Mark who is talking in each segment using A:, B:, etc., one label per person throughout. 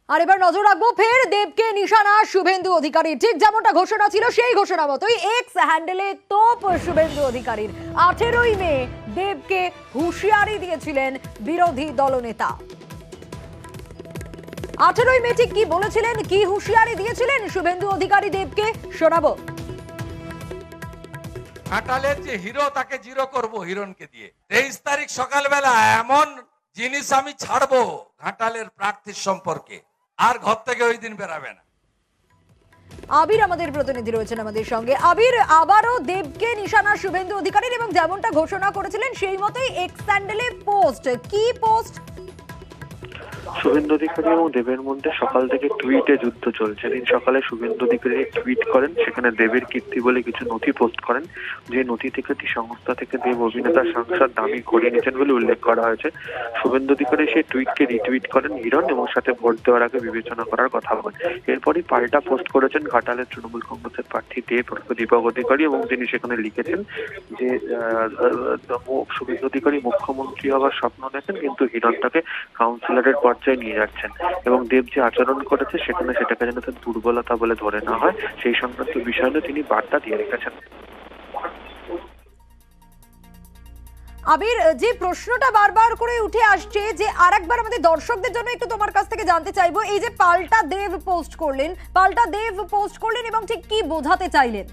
A: আর এবার নজর রাখবো ফের দেবকে নিশানা শুভেন্দু অধিকারী। ঠিক যেমনটা ঘোষণা ছিল সেই ঘোষণা মতোই এক্স হ্যান্ডেলে তোপ শুভেন্দু অধিকারীর। 18ই মে দেবকে হুঁশিয়ারি দিয়েছিলেন বিরোধী দলনেতা। 18ই মে ঠিক কি বলেছিলেন, কি হুঁশিয়ারি দিয়েছিলেন শুভেন্দু অধিকারী দেবকে, শোনাবো।
B: ঘাটালের যে হিরো তাকে জিরো করব হিরণকে দিয়ে। 23 তারিখ সকালবেলা এমন জিনিস আমি ছাড়বো ঘাটালের প্রার্থীর সম্পর্কে, আর ঘর থেকে ওই দিন বেরাবে না।
A: আবির আমাদের প্রতিনিধি রয়েছেন আমাদের সঙ্গে। আবির, আবারও দেবকে নিশানা শুভেন্দু অধিকারীর এবং যেমনটা ঘোষণা করেছিলেন সেই মতোই এক্স হ্যান্ডেলে পোস্ট। কি পোস্ট?
C: শুভেন্দু অধিকারী এবং দেবের মধ্যে সকাল থেকে টুইটে যুদ্ধ চলছে। দিন সকালে শুভেন্দু অধিকারী টুইট করেন, সেখানে দেবের কীর্তি বলে কিছু নথি পোস্ট করেন। যে নথি থেকে একটি সংস্থা থেকে দেব অভিনেতা সাংসদ দামি করিয়ে নিয়েছেন বলে উল্লেখ করা হয়েছে। শুভেন্দু অধিকারী সেই টুইটকে রিটুইট করেন হিরণ এবং সাথে ভোট দেওয়ার আগে বিবেচনা করার কথা বলেন। এরপরই পাল্টা পোস্ট করেছেন ঘাটালের তৃণমূল কংগ্রেসের প্রার্থী দীপক অধিকারী এবং তিনি সেখানে লিখেছেন যে শুভেন্দু অধিকারী মুখ্যমন্ত্রী হওয়ার স্বপ্ন দেখেন, কিন্তু হিরণটাকে কাউন্সিলরের পর্যায়ে নিয়ে যাচ্ছেন এবং দেব যে আচরণ করেছে সেখানে সেটাকে যেন তার দুর্বলতা বলে ধরে না হয়, সেই সংক্রান্ত বিষয় নিয়ে তিনি বার্তা দিয়ে রেখেছেন।
A: আবির, যে প্রশ্নটা বারবার করে উঠে আসছে, যে আরেকবার আমাদের দর্শকদের জন্য একটু তোমার কাছ থেকে জানতে চাইবো, এই যে পাল্টা দেব পোস্ট করলেন এবং ঠিক কি বোঝাতে চাইলেন?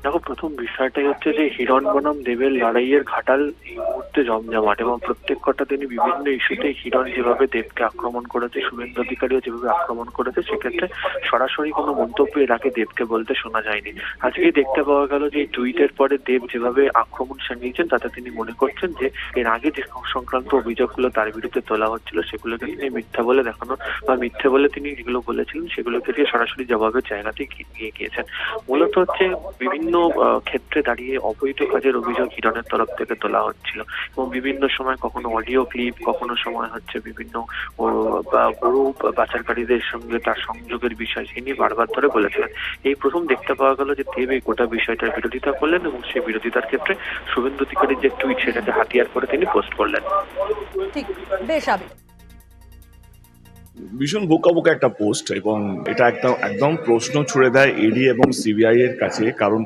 C: দেখো, প্রথম বিষয়টাই হচ্ছে যে হিরণ বনাম দেবের লড়াইয়ের ঘাটাল এই মুহূর্তে জমজমাট এবং প্রত্যেক কটা দিনই বিভিন্ন ইস্যুতে হিরণ যেভাবে দেবকে আক্রমণ করেছে, শুভেন্দু অধিকারীও যেভাবে আক্রমণ করেছে, সেক্ষেত্রে সরাসরি কোনো মন্তব্য এর আগে দেবকে বলতে শোনা যায়নি। আজকেই দেখতে পাওয়া গেল যে এই টুইটের পরে দেব যেভাবে আক্রমণ সানিয়েছেন তাতে তিনি মনে করছেন যে এর আগে যে সংক্রান্ত অভিযোগগুলো তার বিরুদ্ধে তোলা হচ্ছিল সেগুলোকে তিনি মিথ্যা বলে দেখানো বা মিথ্যে বলে তিনি যেগুলো বলেছিলেন সেগুলোকে দিয়ে সরাসরি জবাবের জায়গাতেই নিয়ে গিয়েছেন। মূলত হচ্ছে বিভিন্ন ক্ষেত্রে দাঁড়িয়ে অবৈধ কাজের অভিযোগ হিরণের তরফ থেকে তোলা হচ্ছিল এবং বিভিন্ন সময় কখনো অডিও ক্লিপ, কখনো সময় হচ্ছে বিভিন্ন গরু পাচারকারীদের সঙ্গে তার সংযোগের বিষয় সে নিয়ে বারবার ধরে বলেছিলেন। এই প্রথম দেখতে পাওয়া গেল যে দেব এই গোটা বিষয়টার বিরোধিতা করলেন এবং সেই বিরোধিতার ক্ষেত্রে শুভেন্দু অধিকারীর যে টুইট সেটাকে হাতিয়ার করে তিনি পোস্ট করলেন।
A: ঠিক, বেশ আবির।
D: ভীষণ বোকা বোকা একটা পোস্ট এবং এটা একদম একদম প্রশ্ন ছুড়ে দেয় ইডি এবং সিবিআই এর কাছে, কারণ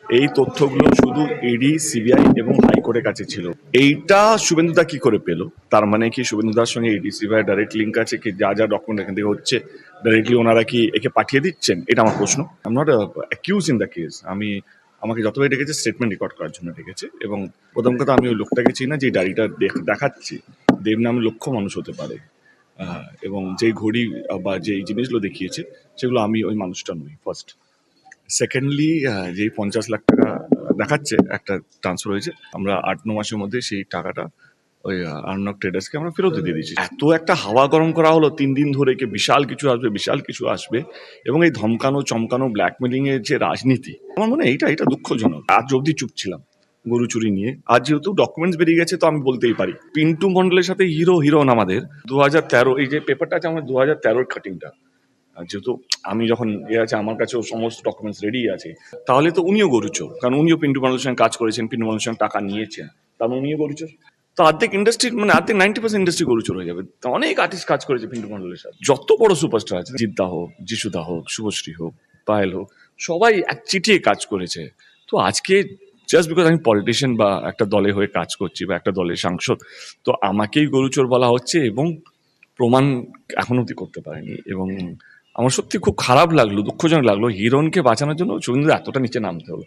D: এই তথ্যগুলো শুধু ইডি, সিবিআই এবং হাইকোর্টের কাছে ছিল। এইটা শুভেন্দুদা কি করে পেল? তার মানে কি শুভেন্দুদার সঙ্গে ইডি সিবিআই ডাইরেক্ট লিঙ্ক আছে কি? যা যা ডকুমেন্ট এখান থেকে হচ্ছে ডাইরেক্টলি ওনারা কি একে পাঠিয়ে দিচ্ছেন? এটা আমার প্রশ্ন। I am not accuse in the case. আমাকে যতবারই ডেকেছে স্টেটমেন্ট রেকর্ড করার জন্য ডেকেছে এবং প্রথম কথা আমি ওই লোকটাকে চিনি না যে ডায়েরিটা দেখাচ্ছি। দেব নামে লক্ষ মানুষ হতে পারে এবং যেই ঘড়ি বা যেই জিনিসগুলো দেখিয়েছে সেগুলো আমি ওই মানুষটা নই, ফার্স্ট। সেকেন্ডলি, যেই 50 লাখ টাকা দেখাচ্ছে একটা ট্রান্সফার হয়েছে, আমরা 8-9 মাসের মধ্যে সেই টাকাটা ওই আর্নব ট্রেডার্সকে আমরা ফেরত দিয়ে দিয়েছি। এত একটা হাওয়া গরম করা হলো 3 দিন ধরে, কি বিশাল কিছু আসবে এবং এই ধমকানো চমকানো ব্ল্যাকমেলিং এর যে রাজনীতি, আমার মনে হয় এটা দুঃখজনক। আজ অবধি চুপ ছিলাম গরু চুরি নিয়ে, আজ যেহেতু ডকুমেন্টস বেরিয়ে গেছে তো আমি বলতেই পারি। পিন্টু মন্ডলের সাথে হিরণ আমাদের 2013, এই যে পেপারটা আছে আমার 2013 কাটিংটা, যেহেতু আমি যখন আছে আমার কাছেও সমস্ত ডকুমেন্টস রেডি আছে, তাহলে তো উনিও গরুচোর, কারণ উনিও পিন্টু মন্ডলের সঙ্গে কাজ করেছেন, পিন্টু মন্ডলের সঙ্গে টাকা নিয়েছেন, তার মানে উনিও গরুচোর। তো অর্ধেক ইন্ডাস্ট্রি, মানে অর্ধেক 90% ইন্ডাস্ট্রি গরুচোর হয়ে যাবে। তো অনেক আর্টিস্ট কাজ করেছে পিন্টু মন্ডলের সাথে, যত বড় সুপারস্টার আছে, জিদ্দা হোক, যিশুদা হোক, শুভশ্রী হোক, পায়েল হোক, সবাই এক চিঠিয়ে কাজ করেছে। তো আজকে জাস্ট বিকজ আমি পলিটিশিয়ান বা একটা দলে হয়ে কাজ করছি বা একটা দলের সাংসদ, তো আমাকেই গরুচোর বলা হচ্ছে এবং প্রমাণ এখনো অব্দি করতে পারেনি। এবং আমার সত্যি খুব খারাপ লাগলো, দুঃখজনক লাগলো। হিরণকে বাঁচানোর জন্য শুভেন্দু এতটা নিচে নামতে হলো।